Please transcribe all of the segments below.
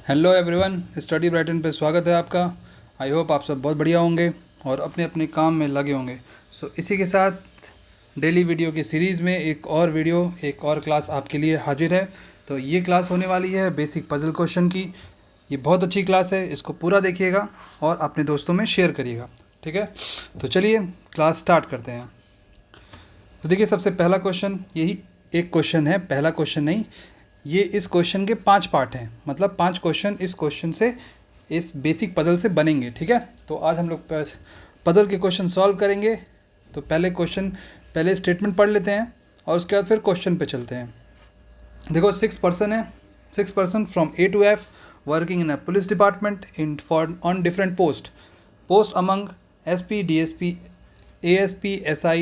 Hello everyone, study Brighton पे स्वागत है आपका। आई होप आप सब बहुत बढ़िया होंगे और अपने अपने काम में लगे होंगे। इसी के साथ डेली वीडियो की सीरीज़ में एक और क्लास आपके लिए हाजिर है। तो ये क्लास होने वाली है बेसिक पजल क्वेश्चन की। ये बहुत अच्छी क्लास है, इसको पूरा देखिएगा और अपने दोस्तों में शेयर करिएगा, ठीक है। तो चलिए क्लास स्टार्ट करते हैं। तो देखिए, सबसे पहला क्वेश्चन, यही एक क्वेश्चन है, पहला क्वेश्चन नहीं, ये इस क्वेश्चन के 5 पार्ट हैं, मतलब 5 क्वेश्चन इस क्वेश्चन से, इस बेसिक पजल से बनेंगे, ठीक है। तो आज हम लोग पजल के क्वेश्चन सॉल्व करेंगे। तो पहले स्टेटमेंट पढ़ लेते हैं और उसके बाद फिर क्वेश्चन पे चलते हैं। देखो, 6 पर्सन है, 6 person from A to F working in a police department in for on different post among SP, DSP, ASP, SI,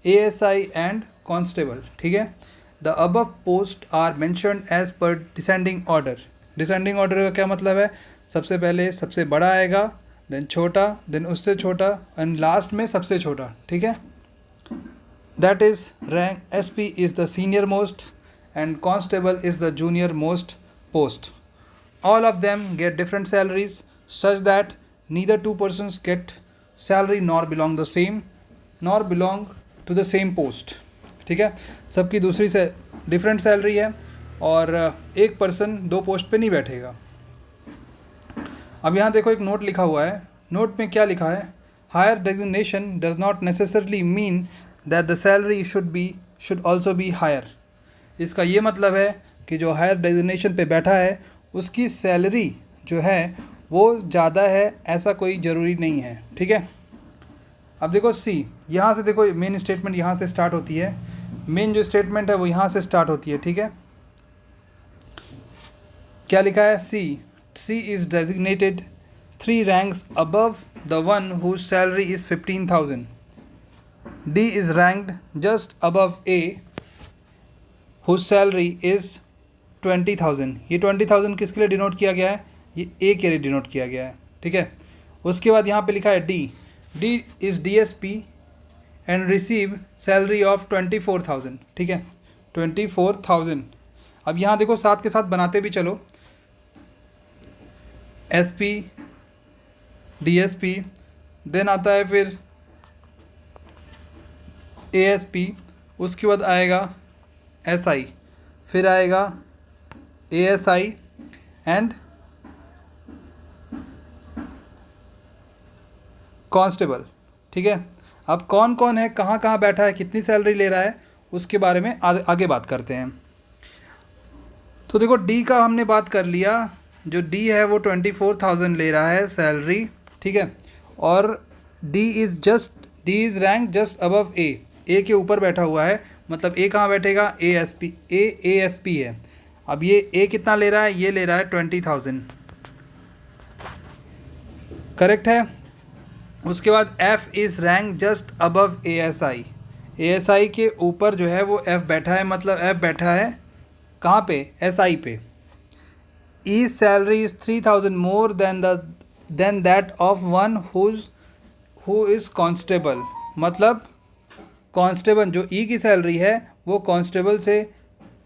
ASI and constable, ठीक है। The above post are mentioned as per descending order. Descending order का क्या मतलब है? सबसे पहले सबसे बड़ा आएगा, देन छोटा, देन उससे छोटा एंड लास्ट में सबसे छोटा, ठीक है। That is rank SP is the senior most and constable is the junior most post. All of them get different salaries such that neither two persons get salary nor belong to the same post. ठीक है, सबकी दूसरी से different salary है और एक person 2 post पे नहीं बैठेगा। अब यहाँ देखो, एक नोट लिखा हुआ है। नोट में क्या लिखा है? Higher designation does not necessarily mean that the salary should also be higher. इसका ये मतलब है कि जो हायर डेजिग्नेशन पे बैठा है उसकी सैलरी जो है वो ज़्यादा है, ऐसा कोई ज़रूरी नहीं है, ठीक है। अब देखो सी, यहाँ से देखो मेन स्टेटमेंट यहाँ से स्टार्ट होती है। मेन जो स्टेटमेंट है वो यहाँ से स्टार्ट होती है, ठीक है। क्या लिखा है? C is designated 3 ranks above the one whose salary is 15,000. D is ranked just above A whose salary is 20,000. ये 20,000 किसके लिए डिनोट किया गया है? ये ए के लिए डिनोट किया गया है, ठीक है। उसके बाद यहाँ पे लिखा है D is DSP and receive salary of 24,000, ठीक है, 24,000. अब यहाँ देखो, साथ के साथ बनाते भी चलो। SP, DSP, देन आता है फिर ASP, उसके बाद आएगा SI, फिर आएगा ASI एंड कांस्टेबल, ठीक है। अब कौन कौन है, कहाँ कहाँ बैठा है, कितनी सैलरी ले रहा है, उसके बारे में आगे बात करते हैं। तो देखो, डी का हमने बात कर लिया। जो डी है वो 24,000 ले रहा है सैलरी, ठीक है। और D is rank just above A के ऊपर बैठा हुआ है। मतलब ए कहाँ बैठेगा? ASP है। अब ये ए कितना ले रहा है? ये ले रहा है 20,000, करेक्ट है। उसके बाद F is rank just above ASI के ऊपर जो है वो F बैठा है, मतलब F बैठा है कहाँ पे? SI पे। E salary is 3,000 more than that of one who is constable. मतलब कांस्टेबल जो E की सैलरी है वो कांस्टेबल से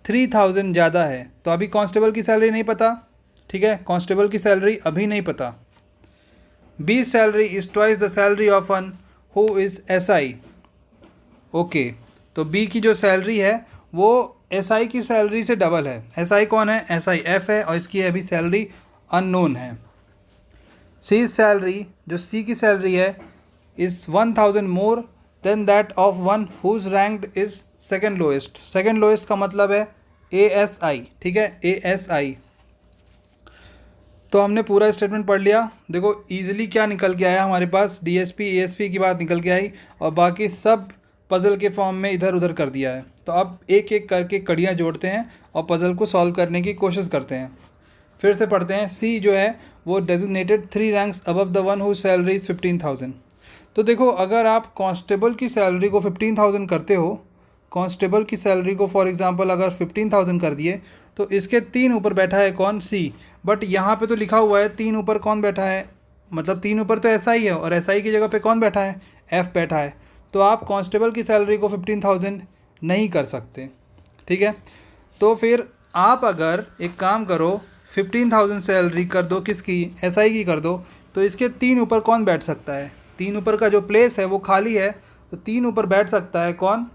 3,000 ज़्यादा है। तो अभी कांस्टेबल की सैलरी नहीं पता, ठीक है, कांस्टेबल की सैलरी अभी नहीं पता। B salary is twice the salary of one who is SI. Okay, तो B की जो सैलरी है वो SI की सैलरी से डबल है। SI कौन है? SI F है और इसकी अभी सैलरी अननोन है। C सैलरी, जो C की सैलरी है, is 1,000 more than that of one whose ranked is second lowest. Second lowest का मतलब है ASI, ठीक है, ASI. तो हमने पूरा स्टेटमेंट पढ़ लिया। देखो इजीली क्या निकल के आया हमारे पास, DSP ASP की बात निकल के आई और बाकी सब पज़ल के फॉर्म में इधर उधर कर दिया है। तो अब एक एक करके कड़ियाँ जोड़ते हैं और पज़ल को सॉल्व करने की कोशिश करते हैं। फिर से पढ़ते हैं। C जो है वो designated 3 ranks above the one who salary is 15,000. तो देखो, अगर आप कांस्टेबल की सैलरी को 15,000 करते हो, कांस्टेबल की सैलरी को फॉर एग्जांपल अगर 15,000 कर दिए तो इसके 3 ऊपर बैठा है कौन? C. बट यहाँ पे तो लिखा हुआ है 3 ऊपर कौन बैठा है? मतलब 3 ऊपर तो SI है और SI की जगह पे कौन बैठा है? F बैठा है। तो आप कांस्टेबल की सैलरी को 15,000 नहीं कर सकते, ठीक है। तो फिर आप अगर एक काम करो, 15,000 सैलरी कर दो किसकी, एसआई की कर दो, तो इसके 3 ऊपर कौन बैठ सकता है? 3 ऊपर का जो प्लेस है वो खाली है, तो 3 ऊपर बैठ सकता है कौन?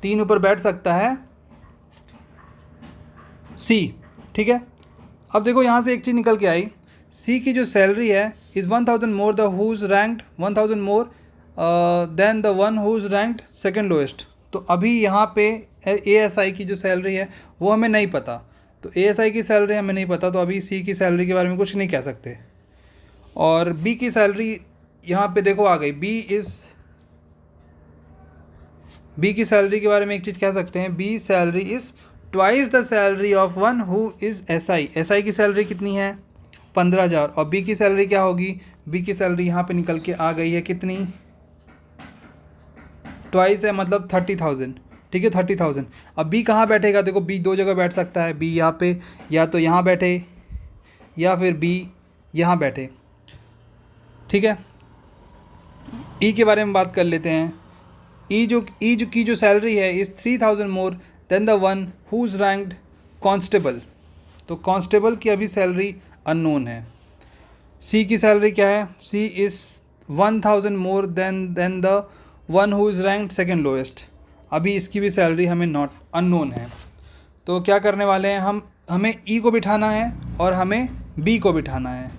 3 ऊपर बैठ सकता है सी। ठीक है, अब देखो यहाँ से एक चीज़ निकल के आई, सी की जो सैलरी है is 1,000 more the whose ranked 1,000 more than the one whose ranked second lowest. तो अभी यहाँ पे एएसआई की जो सैलरी है वो हमें नहीं पता, तो एएसआई की सैलरी हमें नहीं पता, तो अभी सी की सैलरी के बारे में कुछ नहीं कह सकते। और बी की सैलरी यहाँ पे देखो आ गई, बी की सैलरी के बारे में एक चीज़ कह सकते हैं, B salary is twice the salary of one who is SI. SI की सैलरी कितनी है? 15,000। और बी की सैलरी क्या होगी? बी की सैलरी यहाँ पे निकल के आ गई है कितनी? ट्वाइस है, मतलब 30,000। ठीक है, 30,000। अब बी कहाँ बैठेगा? देखो बी 2 जगह बैठ सकता है, बी यहाँ पे, या तो यहाँ बैठे या फिर बी यहाँ बैठे। ठीक है, ई के बारे में बात कर लेते हैं। ई की जो सैलरी है is 3,000 more than the one whose ranked constable. तो कांस्टेबल की अभी सैलरी अननोन है। सी की सैलरी क्या है? C is 1,000 more than the one who is ranked second lowest. अभी इसकी भी सैलरी हमें नॉट अननोन है। तो क्या करने वाले हैं हम? हमें ई को बिठाना है और हमें बी को बिठाना है।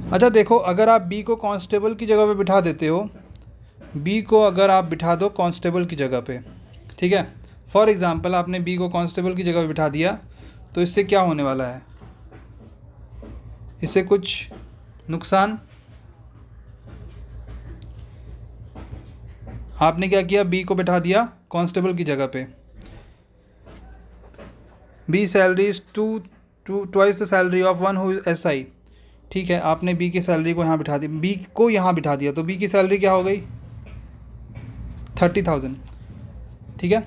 अच्छा देखो, अगर आप बी को कांस्टेबल की जगह पे बिठा देते हो, बी को अगर आप बिठा दो कांस्टेबल की जगह पे, ठीक है, फॉर एग्ज़ाम्पल आपने बी को कांस्टेबल की जगह पे बिठा दिया, तो इससे क्या होने वाला है? इससे कुछ नुकसान? आपने क्या किया? बी को बिठा दिया कांस्टेबल की जगह पे, B salary is twice the salary of one who is S I. ठीक है, आपने बी की सैलरी को यहाँ बिठा दी, बी को यहाँ बिठा दिया, तो बी की सैलरी क्या हो गई? 30,000। ठीक है,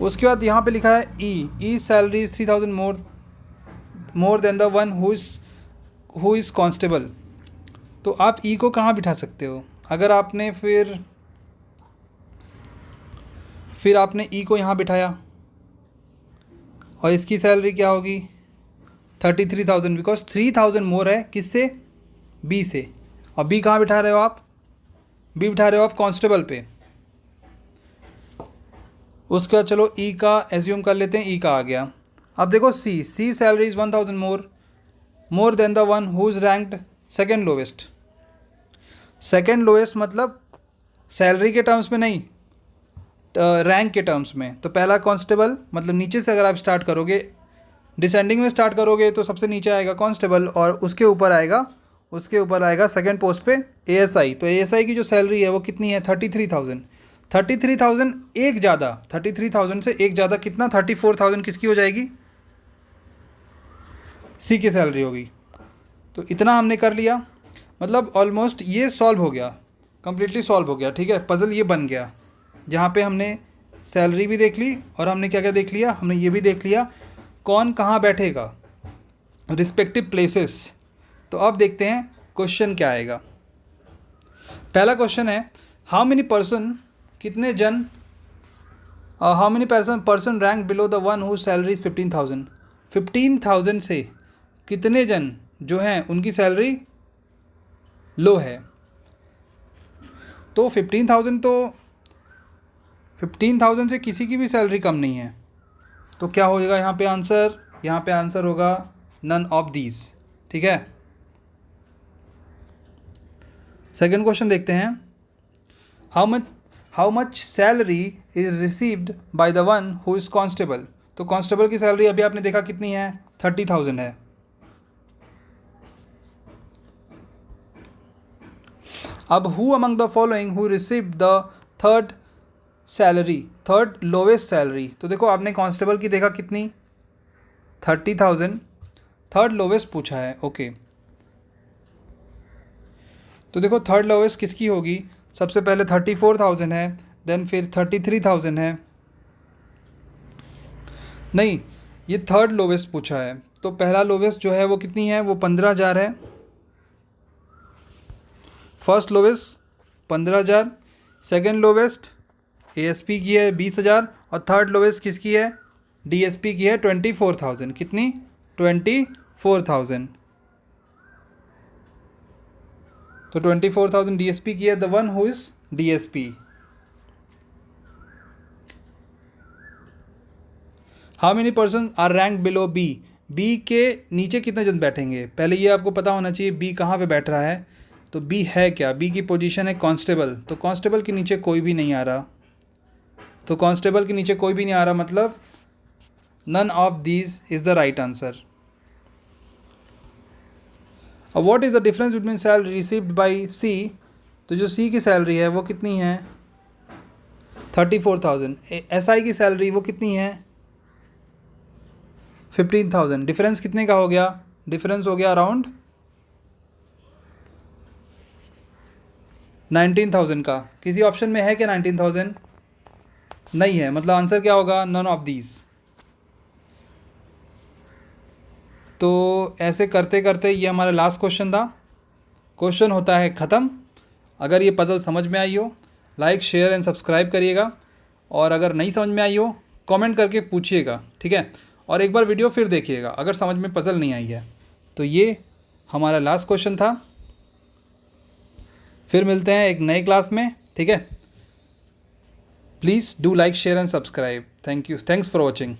उसके बाद यहाँ पे लिखा है E salary is 3,000 more than the one who is constable. तो आप ई को कहाँ बिठा सकते हो? अगर आपने फिर आपने ई को यहाँ बिठाया, और इसकी सैलरी क्या होगी? 33,000, बिकॉज 3,000 मोर है किससे? बी से। और बी कहाँ बिठा रहे हो आप? बी बिठा रहे हो आप कांस्टेबल पे। उसके बाद चलो ई का एज्यूम कर लेते हैं, ई का आ गया। अब देखो C salary is 1,000 more than the one who is ranked second lowest. Second lowest मतलब सैलरी के टर्म्स में नहीं, रैंक के टर्म्स में। तो पहला कांस्टेबल, मतलब नीचे से अगर आप स्टार्ट करोगे, डिसेंडिंग में स्टार्ट करोगे, तो सबसे नीचे आएगा कांस्टेबल, और उसके ऊपर आएगा सेकंड पोस्ट पे एएसआई। तो एएसआई की जो सैलरी है वो कितनी है? 33,000। 33,000 एक ज़्यादा, 33,000 से एक ज़्यादा कितना? 34,000 किसकी हो जाएगी? सी की सैलरी होगी। तो इतना हमने कर लिया, मतलब ऑलमोस्ट ये सॉल्व हो गया, कम्प्लीटली सॉल्व हो गया। ठीक है, पज़ल ये बन गया, जहाँ पे हमने सैलरी भी देख ली और हमने क्या क्या देख लिया? हमने ये भी देख लिया कौन कहाँ बैठेगा, रिस्पेक्टिव प्लेसेस। तो अब देखते हैं क्वेश्चन क्या आएगा। पहला क्वेश्चन है, हाउ मेनी पर्सन, कितने जन, how many person rank below the one who salary is 15,000। 15,000 से कितने जन जो हैं उनकी सैलरी लो है? तो 15,000 से किसी की भी सैलरी कम नहीं है, तो क्या हो जाएगा यहाँ पे आंसर? यहाँ पे आंसर होगा नन ऑफ दीज। ठीक है, सेकंड क्वेश्चन देखते हैं, how much salary is received by the one who is constable. तो कांस्टेबल की सैलरी अभी आपने देखा कितनी है? 30,000 है। अब who among the following who received the third lowest salary. तो देखो आपने कांस्टेबल की देखा कितनी? 30,000, थर्ड लोवेस्ट पूछा है। ओके, तो देखो थर्ड लोवेस्ट किसकी होगी? सबसे पहले 34,000 है, देन फिर 33,000 है। नहीं, ये थर्ड लोवेस्ट पूछा है, तो पहला लोवेस्ट जो है वो कितनी है? वो 15,000 है। First lowest 15,000, second lowest ASP की है 20,000, और थर्ड लोवेस्ट किसकी है? DSP की है 24,000। कितनी? 24,000। तो 24,000 DSP की है the one who is DSP। How many person are rank below B? B के नीचे कितने जन बैठेंगे? पहले ये आपको पता होना चाहिए बी कहाँ पे बैठ रहा है। तो बी है क्या? बी की पोजीशन है कांस्टेबल। तो कांस्टेबल के नीचे कोई भी नहीं आ रहा। तो कांस्टेबल के नीचे कोई भी नहीं आ रहा, मतलब none of these is the right answer. अब what is the difference between salary received by C? तो जो सी की सैलरी है वो कितनी है? 34,000। SI की सैलरी वो कितनी है? 15,000। डिफरेंस कितने का हो गया? डिफरेंस हो गया अराउंड 19,000 का। किसी ऑप्शन में है क्या 19,000? नहीं है, मतलब आंसर क्या होगा? None of these. तो ऐसे करते करते ये हमारा लास्ट क्वेश्चन था। क्वेश्चन होता है ख़त्म। अगर ये पज़ल समझ में आई हो, लाइक शेयर एंड सब्सक्राइब करिएगा, और अगर नहीं समझ में आई हो कमेंट करके पूछिएगा, ठीक है। और एक बार वीडियो फिर देखिएगा अगर समझ में पज़ल नहीं आई है। तो ये हमारा लास्ट क्वेश्चन था। फिर मिलते हैं एक नए क्लास में, ठीक है। Please do like share and subscribe. Thank you, thanks for watching.